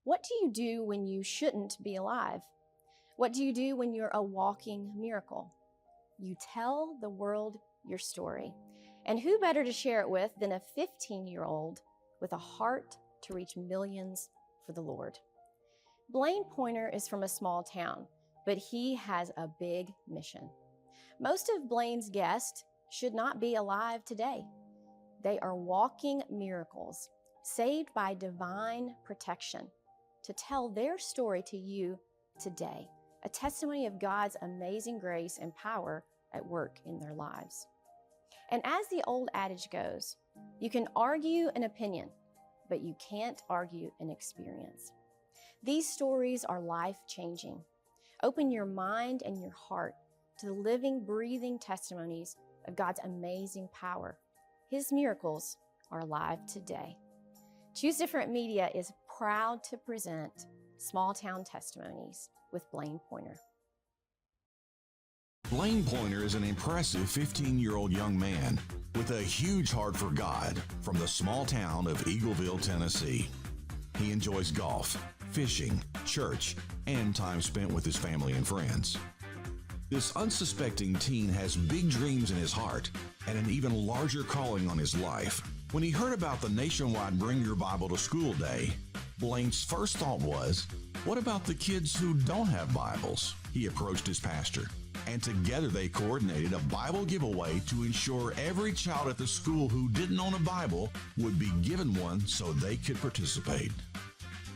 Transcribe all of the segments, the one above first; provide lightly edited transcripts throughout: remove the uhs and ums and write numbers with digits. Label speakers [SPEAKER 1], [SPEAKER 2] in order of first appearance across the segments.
[SPEAKER 1] What do you do when you shouldn't be alive? What do you do when you're a walking miracle? You tell the world your story. And who better to share it with than a 15-year-old with a heart to reach millions for the Lord? Blaine Pointer is from a small town, but he has a big mission. Most of Blaine's guests should not be alive today. They are walking miracles, saved by divine protection, to tell their story to you today, a testimony of God's amazing grace and power at work in their lives. And as the old adage goes, you can argue an opinion, but you can't argue an experience. These stories are life-changing. Open your mind and your heart to the living, breathing testimonies of God's amazing power. His miracles are alive today. Choose Different Media is proud to present Small Town Testimonies with Blaine Pointer.
[SPEAKER 2] Blaine Pointer is an impressive 15-year-old young man with a huge heart for God from the small town of Eagleville, Tennessee. He enjoys golf, fishing, church, and time spent with his family and friends. This unsuspecting teen has big dreams in his heart and an even larger calling on his life. When he heard about the nationwide Bring Your Bible to School Day, Blaine's first thought was, what about the kids who don't have Bibles? He approached his pastor, and together they coordinated a Bible giveaway to ensure every child at the school who didn't own a Bible would be given one so they could participate.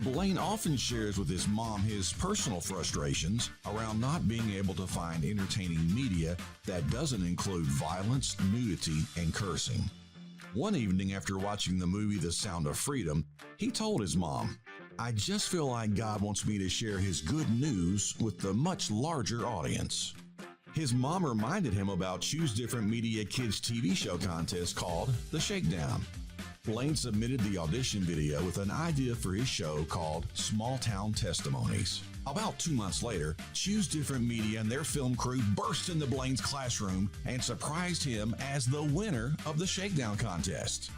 [SPEAKER 2] Blaine often shares with his mom his personal frustrations around not being able to find entertaining media that doesn't include violence, nudity, and cursing. One evening after watching the movie The Sound of Freedom, he told his mom, "I just feel like God wants me to share his good news with the much larger audience." His mom reminded him about Choose Different Media Kids TV show contest called The Shakedown. Blaine submitted the audition video with an idea for his show called Small Town Testimonies. About 2 months later, Choose Different Media and their film crew burst into Blaine's classroom and surprised him as the winner of the Shakedown contest.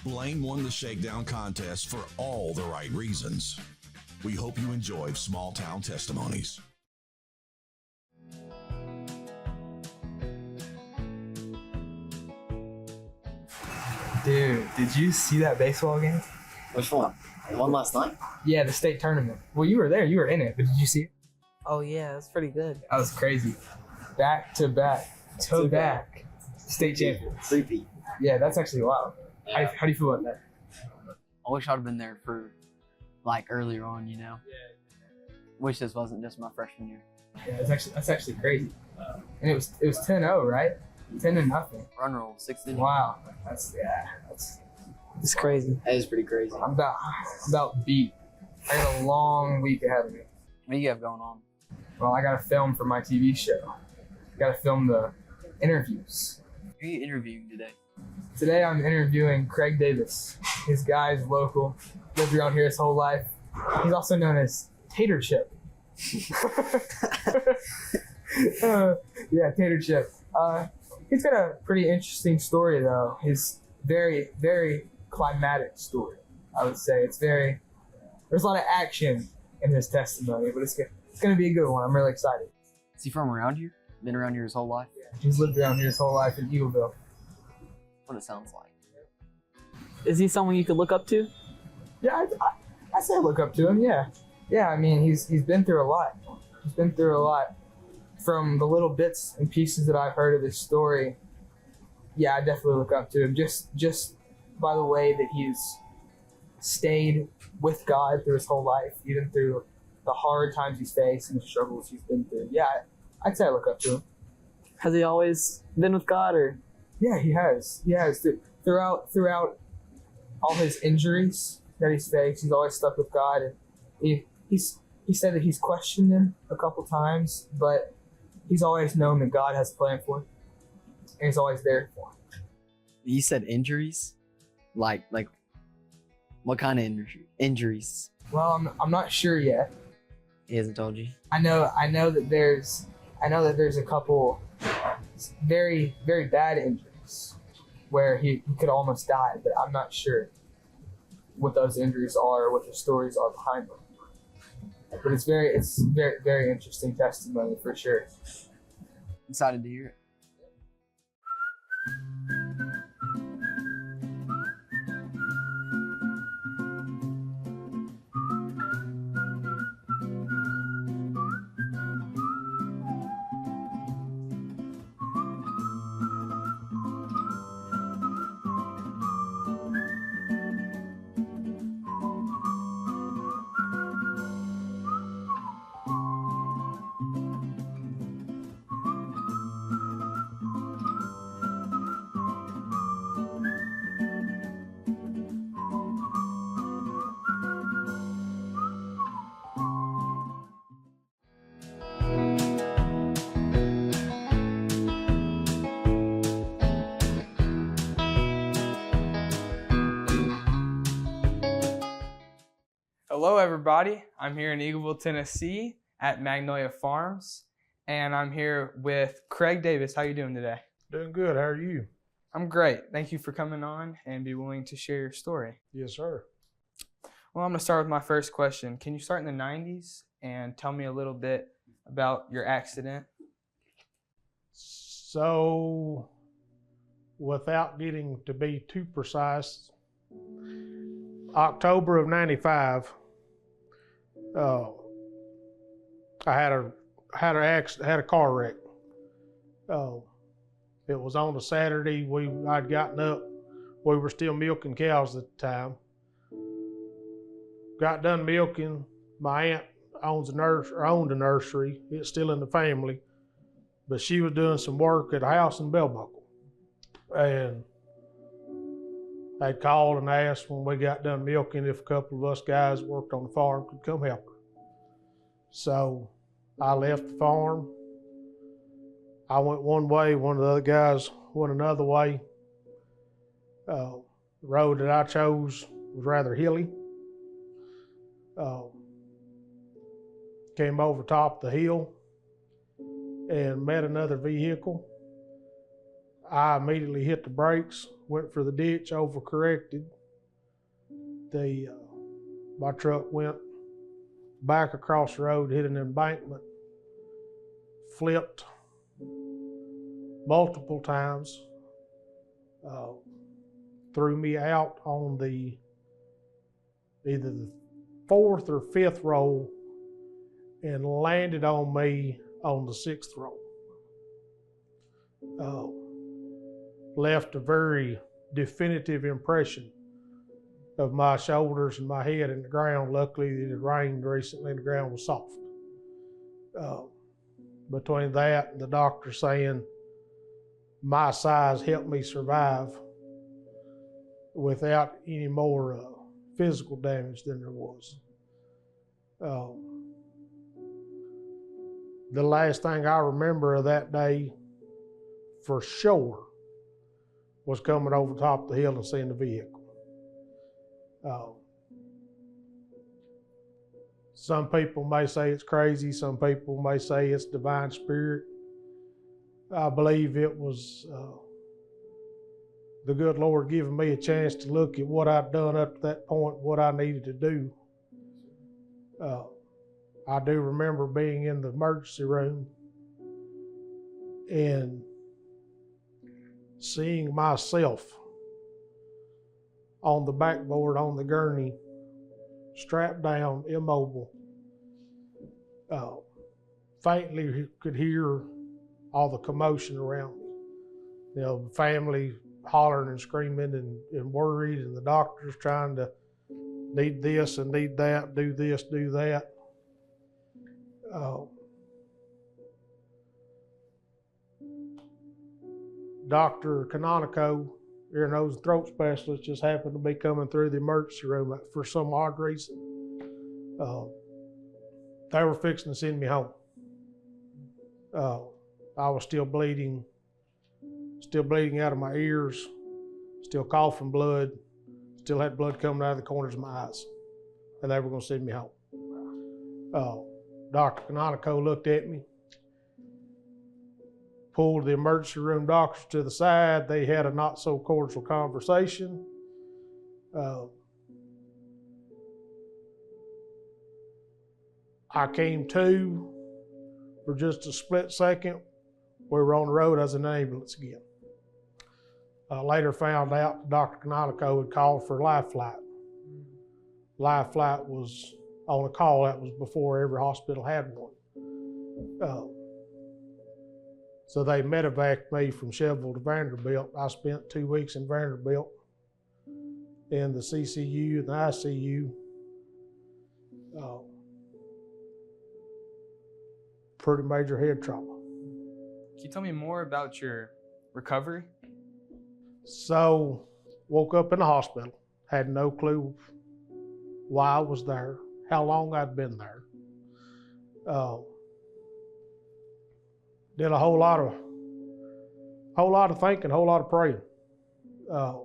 [SPEAKER 2] Blaine won the Shakedown contest for all the right reasons. We hope you enjoyed Small Town Testimonies.
[SPEAKER 3] Dude, did you see that baseball game?
[SPEAKER 4] Which one? The one last night?
[SPEAKER 3] Yeah, the state tournament. Well, you were there. You were in it, but did you see it?
[SPEAKER 5] Oh yeah, that's pretty good.
[SPEAKER 3] That was crazy. Back to back, toe back, state champions.
[SPEAKER 4] Sleepy.
[SPEAKER 3] Yeah, that's actually wild.
[SPEAKER 4] Yeah.
[SPEAKER 3] How do you feel about that?
[SPEAKER 5] I wish I'd have been there for like earlier on, you know. Wish this wasn't just my freshman year.
[SPEAKER 3] Yeah, that's actually crazy. And it was 10-0, right? 10-0.
[SPEAKER 5] Run roll, 16.
[SPEAKER 3] Wow, it's crazy.
[SPEAKER 4] That is pretty crazy.
[SPEAKER 3] I'm about beat. I got a long week ahead of me.
[SPEAKER 5] What do you have going on?
[SPEAKER 3] Well, I got to film for my TV show. Got to film the interviews.
[SPEAKER 5] Who are you interviewing today?
[SPEAKER 3] Today I'm interviewing Craig Davis. His guy's local, lived around here his whole life. He's also known as Tater Chip. Yeah, Tater Chip. He's got a pretty interesting story though. His very, very climatic story, I would say. There's a lot of action in his testimony, but it's going to be a good one. I'm really excited.
[SPEAKER 5] Is he from around here? Been around here his whole life?
[SPEAKER 3] Yeah, he's lived around here his whole life in Eagleville.
[SPEAKER 5] What it sounds like.
[SPEAKER 6] Is he someone you could look up to?
[SPEAKER 3] Yeah, I say look up to him, yeah. Yeah, I mean, he's been through a lot. He's been through a lot. From the little bits and pieces that I've heard of his story, yeah, I definitely look up to him. Just by the way that he's stayed with God through his whole life, even through the hard times he's faced and the struggles he's been through. Yeah, I'd say I look up to him.
[SPEAKER 6] Has he always been with God, or?
[SPEAKER 3] Yeah, he has. He has. Throughout all his injuries that he's faced, he's always stuck with God. And he said that he's questioned him a couple times, but he's always known that God has a plan for him, and he's always there for him.
[SPEAKER 5] You said injuries? Like what kind of injuries?
[SPEAKER 3] Well, I'm not sure yet.
[SPEAKER 5] He hasn't told you?
[SPEAKER 3] I know that there's a couple very, very bad injuries where he could almost die, but I'm not sure. what those injuries are, what the stories are behind them. But it's very, very interesting testimony for sure.
[SPEAKER 5] Excited to hear it.
[SPEAKER 3] Hello, everybody. I'm here in Eagleville, Tennessee at Magnolia Farms, and I'm here with Craig Davis. How you doing today?
[SPEAKER 7] Doing good. How are you?
[SPEAKER 3] I'm great. Thank you for coming on and be willing to share your story.
[SPEAKER 7] Yes, sir.
[SPEAKER 3] Well, I'm going to start with my first question. Can you start in the 90s and tell me a little bit about your accident?
[SPEAKER 7] So, without getting to be too precise, October of '95, I had a car wreck. It was on a Saturday. I'd gotten up. We were still milking cows at the time. Got done milking. My aunt owned a nursery. It's still in the family, but she was doing some work at a house in Bell Buckle, and they'd called and asked when we got done milking if a couple of us guys that worked on the farm could come help her. So I left the farm. I went one way, one of the other guys went another way. The road that I chose was rather hilly. Came over top of the hill and met another vehicle. I immediately hit the brakes, went for the ditch, overcorrected. My truck went back across the road, hit an embankment, flipped multiple times, threw me out on either the fourth or fifth roll and landed on me on the sixth roll. Left a very definitive impression of my shoulders and my head in the ground. Luckily, it had rained recently and the ground was soft. Between that and the doctor saying my size helped me survive without any more physical damage than there was. The last thing I remember of that day for sure was coming over top of the hill and seeing the vehicle. Some people may say it's crazy. Some people may say it's divine spirit. I believe it was the good Lord giving me a chance to look at what I'd done up to that point, what I needed to do. I do remember being in the emergency room and seeing myself on the backboard on the gurney, strapped down, immobile. Faintly could hear all the commotion around me. You know, the family hollering and screaming and worried, and the doctors trying to need this and need that, do this, do that. Dr. Canonico, ear, nose, and throat specialist, just happened to be coming through the emergency room for some odd reason. They were fixing to send me home. I was still bleeding out of my ears, still coughing blood, still had blood coming out of the corners of my eyes, and they were going to send me home. Dr. Canonico looked at me, pulled the emergency room doctors to the side. They had a not so cordial conversation. I came to for just a split second. We were on the road. I was in an ambulance again. Later found out Dr. Canonico had called for life flight. Life flight was on a call. That was before every hospital had one. So they medevaced me from Shelbyville to Vanderbilt. I spent 2 weeks in Vanderbilt in the CCU and the ICU. Pretty major head trauma.
[SPEAKER 8] Can you tell me more about your recovery?
[SPEAKER 7] So, woke up in the hospital, had no clue why I was there, how long I'd been there. Did a whole lot of thinking, a whole lot of praying. A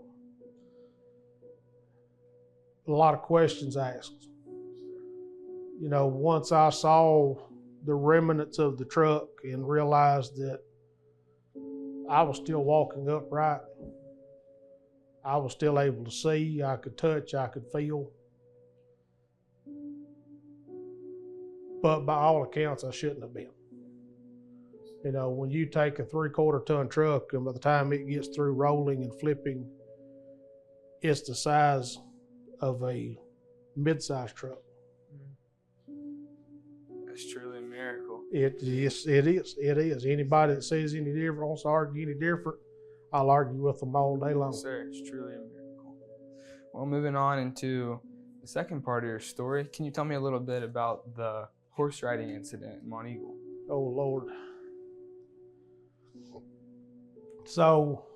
[SPEAKER 7] lot of questions asked. You know, once I saw the remnants of the truck and realized that I was still walking upright, I was still able to see, I could touch, I could feel. But by all accounts, I shouldn't have been. You know, when you take a 3/4 ton truck and by the time it gets through rolling and flipping, it's the size of a mid-sized truck.
[SPEAKER 8] That's truly a miracle.
[SPEAKER 7] It is. Anybody that says any different, wants to argue any different, I'll argue with them all day long.
[SPEAKER 8] Yes, sir, it's truly a miracle. Well, moving on into the second part of your story, can you tell me a little bit about the horse riding incident in Mont Eagle?
[SPEAKER 7] Oh, Lord. So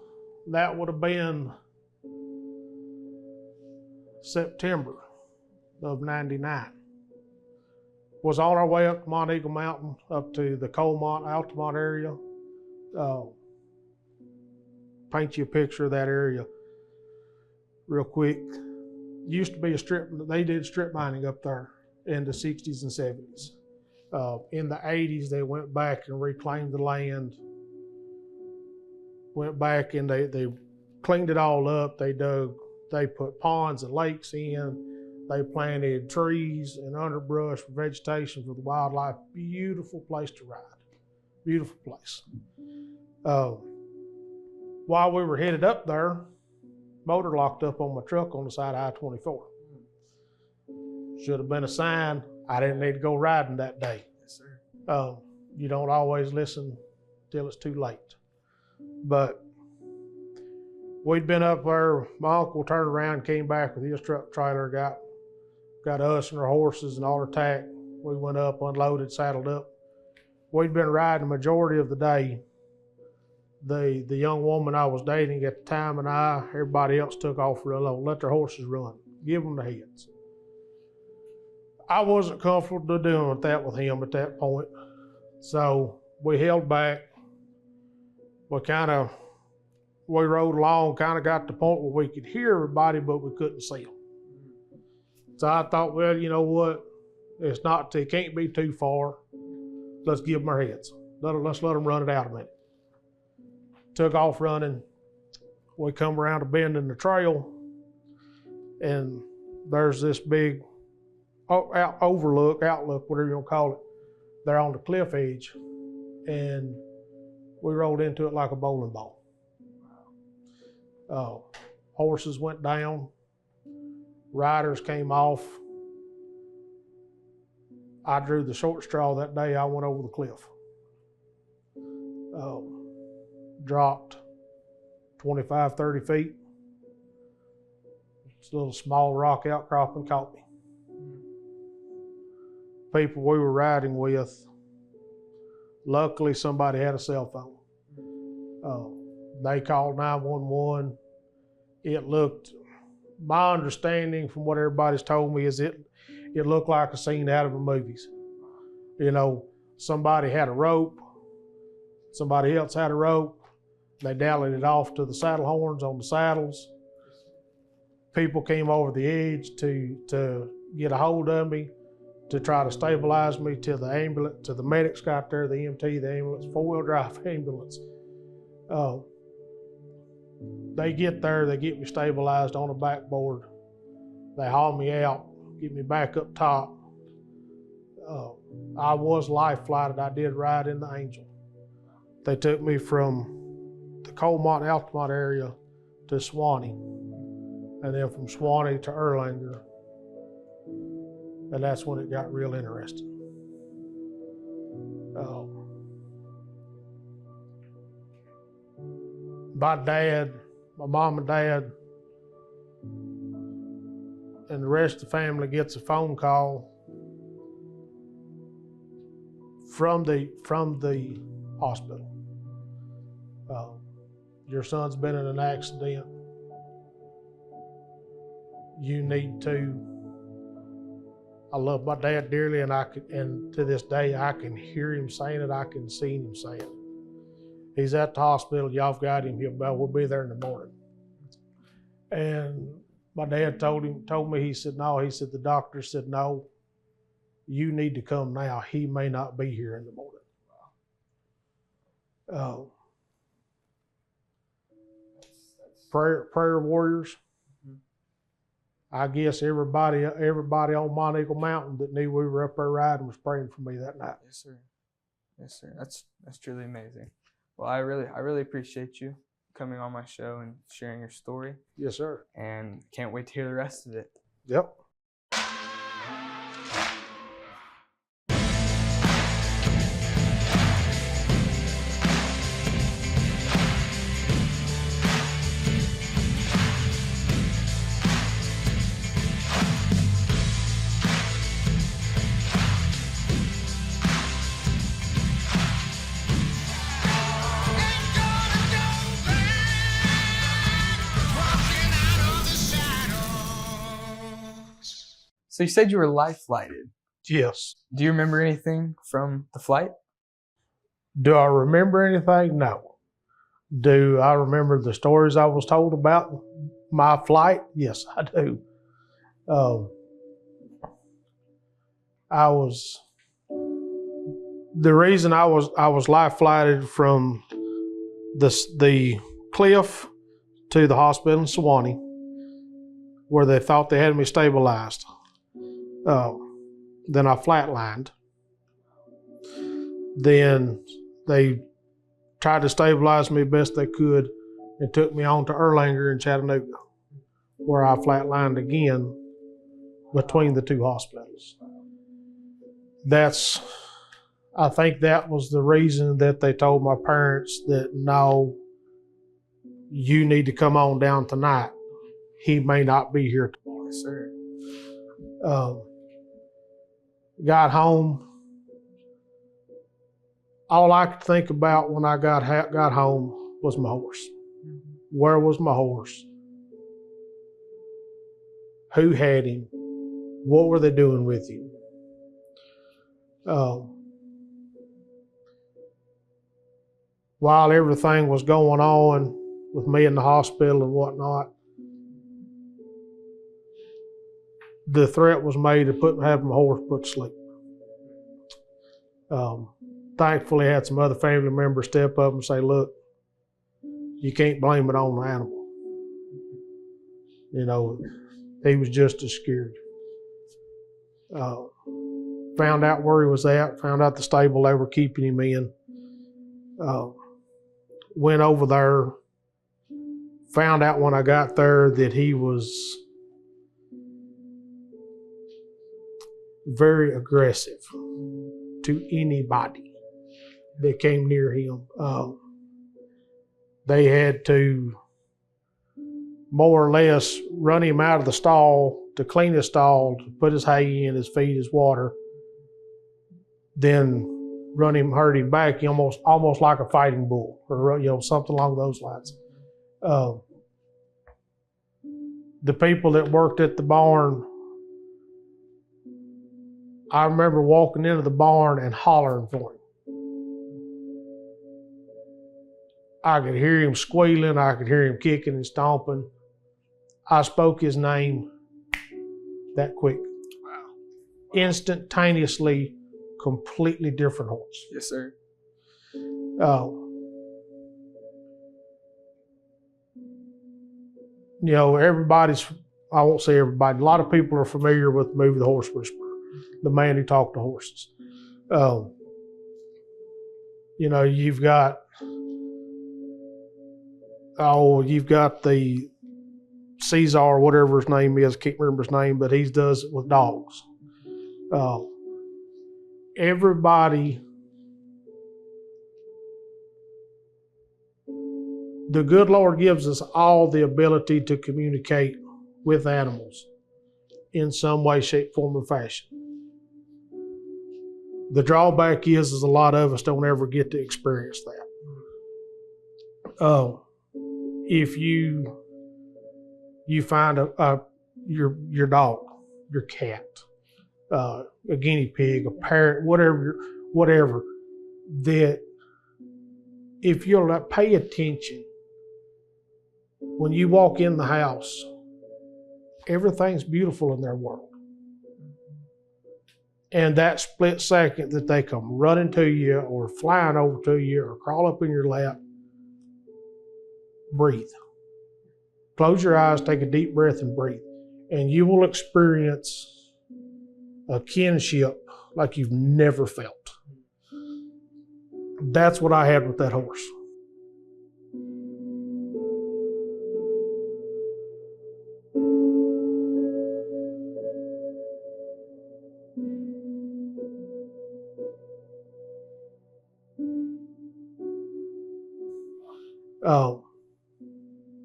[SPEAKER 7] that would have been September of '99. Was on our way up to Mont Eagle Mountain, up to the Coalmont, Altamont area. Paint you a picture of that area real quick. Used to be they did strip mining up there in the 60s and 70s. In the 80s, they went back and reclaimed the land. Went back and they cleaned it all up. They put ponds and lakes in. They planted trees and underbrush for vegetation for the wildlife. Beautiful place to ride. Beautiful place. While we were headed up there, motor locked up on my truck on the side of I-24. Should have been a sign I didn't need to go riding that day.
[SPEAKER 8] Yes, sir.
[SPEAKER 7] You don't always listen till it's too late. But we'd been up there. My uncle turned around, came back with his truck trailer, got us and our horses and all our tack. We went up, unloaded, saddled up. We'd been riding the majority of the day. The young woman I was dating at the time and everybody else took off real low, let their horses run, give them the heads. I wasn't comfortable doing that with him at that point. So we held back. We rode along, kind of got to the point where we could hear everybody, but we couldn't see them. So I thought, well, you know what? It can't be too far. Let's give them our heads. Let's let them run it out a minute. Took off running. We come around a bend in the trail, and there's this big outlook, whatever you want to call it. They're on the cliff edge, and we rolled into it like a bowling ball. Horses went down. Riders came off. I drew the short straw that day. I went over the cliff. Dropped 25, 30 feet. This little small rock outcropping caught me. People we were riding with, luckily somebody had a cell phone. They called 911. My understanding from what everybody's told me is it looked like a scene out of the movies. You know, somebody had a rope, somebody else had a rope, they dallied it off to the saddle horns on the saddles. People came over the edge to get a hold of me, to try to stabilize me till the medics got there, the EMT, the ambulance, 4-wheel drive ambulance. They get there, they get me stabilized on a backboard. They haul me out, get me back up top. I was life flighted. I did ride in the Angel. They took me from the Colmont, Altamont area to Swanee, and then from Swanee to Erlanger, and that's when it got real interesting. My mom and dad, and the rest of the family gets a phone call from the hospital. Your son's been in an accident. You need to. I love my dad dearly, and to this day I can hear him saying it. I can see him saying it. He's at the hospital. Y'all got him. We'll be there in the morning. And my dad told me, he said, no. He said, the doctor said, no, you need to come now. He may not be here in the morning. Prayer warriors. I guess everybody on Mount Eagle Mountain that knew we were up there riding was praying for me that night.
[SPEAKER 8] Yes, sir. Yes, sir. That's truly amazing. Well, I really appreciate you coming on my show and sharing your story.
[SPEAKER 7] Yes, sir.
[SPEAKER 8] And can't wait to hear the rest of it.
[SPEAKER 7] Yep.
[SPEAKER 8] So you said you were life flighted.
[SPEAKER 7] Yes.
[SPEAKER 8] Do you remember anything from the flight?
[SPEAKER 7] Do I remember anything? No. Do I remember the stories I was told about my flight? Yes, I do. The reason I was life flighted from the cliff to the hospital in Swanee, where they thought they had me stabilized. Then I flatlined. Then they tried to stabilize me best they could and took me on to Erlanger in Chattanooga, where I flatlined again between the two hospitals. I think that was the reason that they told my parents that, no, you need to come on down tonight. He may not be here tomorrow.
[SPEAKER 8] Yes, sir.
[SPEAKER 7] Got home. All I could think about when I got home was my horse. Where was my horse? Who had him? What were they doing with him? While everything was going on with me in the hospital and whatnot, the threat was made to have my horse put to sleep. Thankfully, I had some other family members step up and say, look, you can't blame it on the animal. You know, he was just as scared. Found out where he was at, found out the stable they were keeping him in. Went over there, found out when I got there that he was very aggressive to anybody that came near him. They had to more or less run him out of the stall to clean his stall, to put his hay in, his feed, his water, then herd him back, almost like a fighting bull, or something along those lines. The people that worked at the barn, I remember walking into the barn and hollering for him. I could hear him squealing, I could hear him kicking and stomping. I spoke his name that quick.
[SPEAKER 8] Wow.
[SPEAKER 7] Instantaneously, completely different horse.
[SPEAKER 8] Yes, sir.
[SPEAKER 7] I won't say everybody, a lot of people are familiar with the movie The Horse Whisperer. the man who talked to horses. You know, you've got the Caesar, whatever his name is, can't remember his name, but he does it with dogs. Everybody, the good Lord gives us all the ability to communicate with animals in some way, shape, form, or fashion. The drawback is a lot of us don't ever get to experience that. If you find your dog, your cat, a guinea pig, a parrot, whatever, that if you'll pay attention, when you walk in the house, everything's beautiful in their world. And that split second that they come running to you or flying over to you or crawl up in your lap, breathe. Close your eyes, take a deep breath and breathe. And you will experience a kinship like you've never felt. That's what I had with that horse.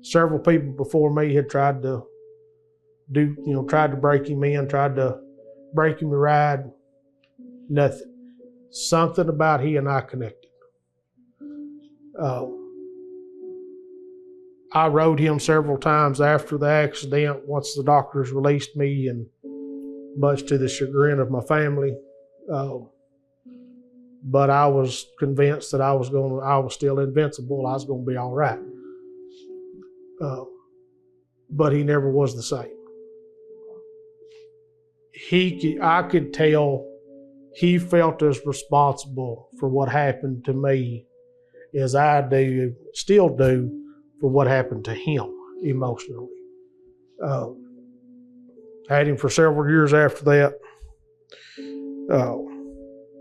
[SPEAKER 7] Several people before me had tried to break him in, tried to break him to ride. Nothing. Something about he and I connected. I rode him several times after the accident once the doctors released me, and much to the chagrin of my family. But I was convinced that I was still invincible. I was going to be all right. But he never was the same. I could tell he felt as responsible for what happened to me as I still do, for what happened to him emotionally. Had him for several years after that.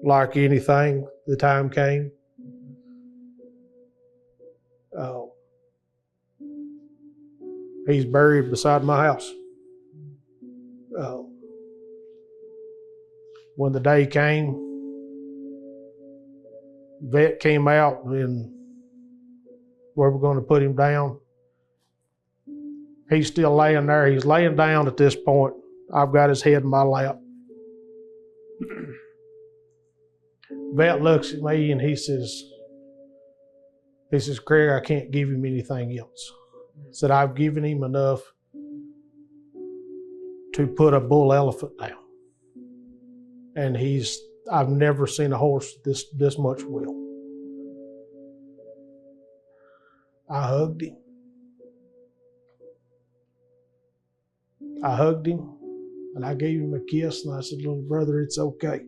[SPEAKER 7] Like anything, the time came. He's buried beside my house. When the day came, vet came out and where we're going to put him down. He's still laying there. He's laying down at this point. I've got his head in my lap. Vet looks at me and he says, Craig, I can't give him anything else. Said, I've given him enough to put a bull elephant down. And I've never seen a horse this much will. I hugged him. And I gave him a kiss and I said, little brother, it's okay.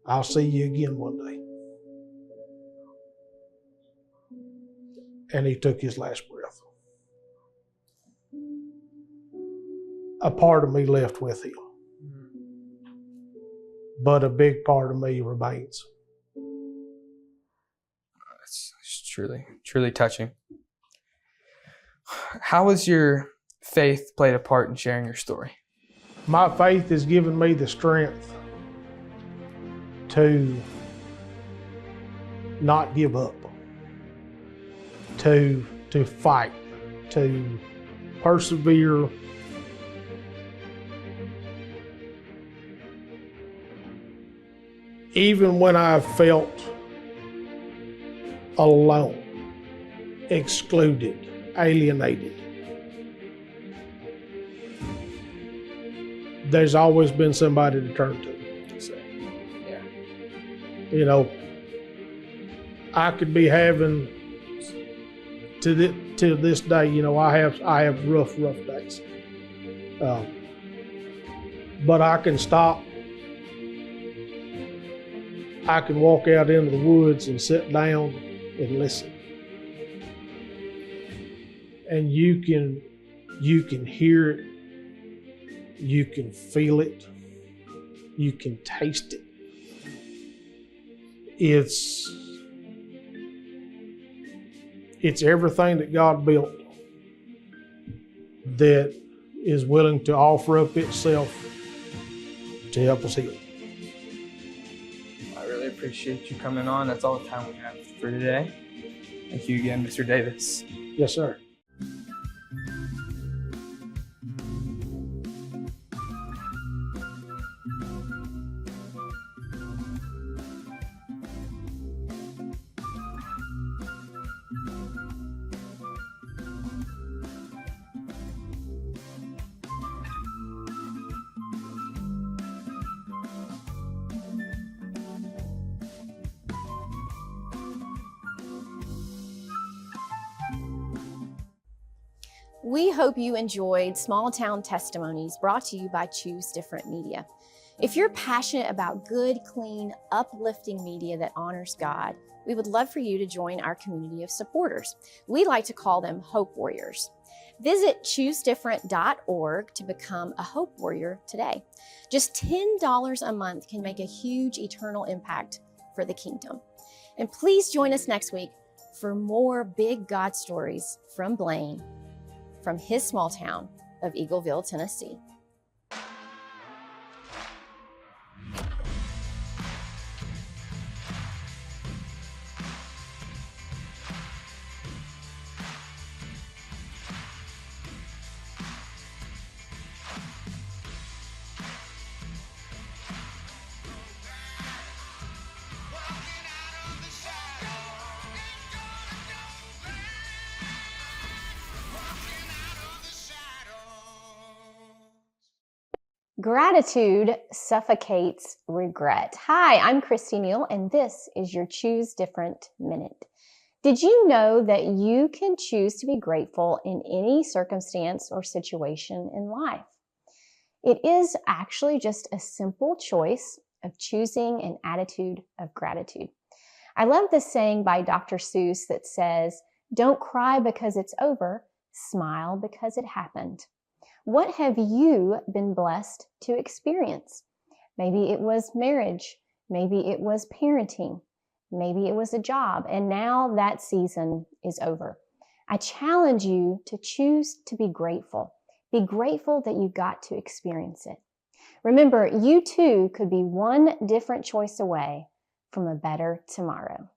[SPEAKER 7] I'll see you again one day. And he took his last breath. A part of me left with him. But a big part of me remains.
[SPEAKER 8] It's truly, truly touching. How has your faith played a part in sharing your story?
[SPEAKER 7] My faith has given me the strength to not give up, to fight, to persevere. Even when I felt alone, excluded, alienated, there's always been somebody to turn to.
[SPEAKER 8] Yeah.
[SPEAKER 7] You know, I could be having to this day. You know, I have rough days, but I can stop. I can walk out into the woods and sit down and listen, and you can hear it You can feel it. You can taste it. It's everything that God built that is willing to offer up itself to help us heal.
[SPEAKER 8] I really appreciate you coming on. That's all the time we have for today. Thank you again, Mr. Davis.
[SPEAKER 7] Yes, sir.
[SPEAKER 1] We hope you enjoyed Small Town Testimonies, brought to you by Choose Different Media. If you're passionate about good, clean, uplifting media that honors God, we would love for you to join our community of supporters. We like to call them Hope Warriors. Visit choosedifferent.org to become a Hope Warrior today. Just $10 a month can make a huge eternal impact for the kingdom. And please join us next week for more big God stories from Blaine, from his small town of Eagleville, Tennessee. Gratitude suffocates regret. Hi, I'm Christy Neal, and this is your Choose Different Minute. Did you know that you can choose to be grateful in any circumstance or situation in life? It is actually just a simple choice of choosing an attitude of gratitude. I love this saying by Dr. Seuss that says, "Don't cry because it's over, smile because it happened." What have you been blessed to experience? Maybe it was marriage. Maybe it was parenting. Maybe it was a job. And now that season is over. I challenge you to choose to be grateful. Be grateful that you got to experience it. Remember, you too could be one different choice away from a better tomorrow.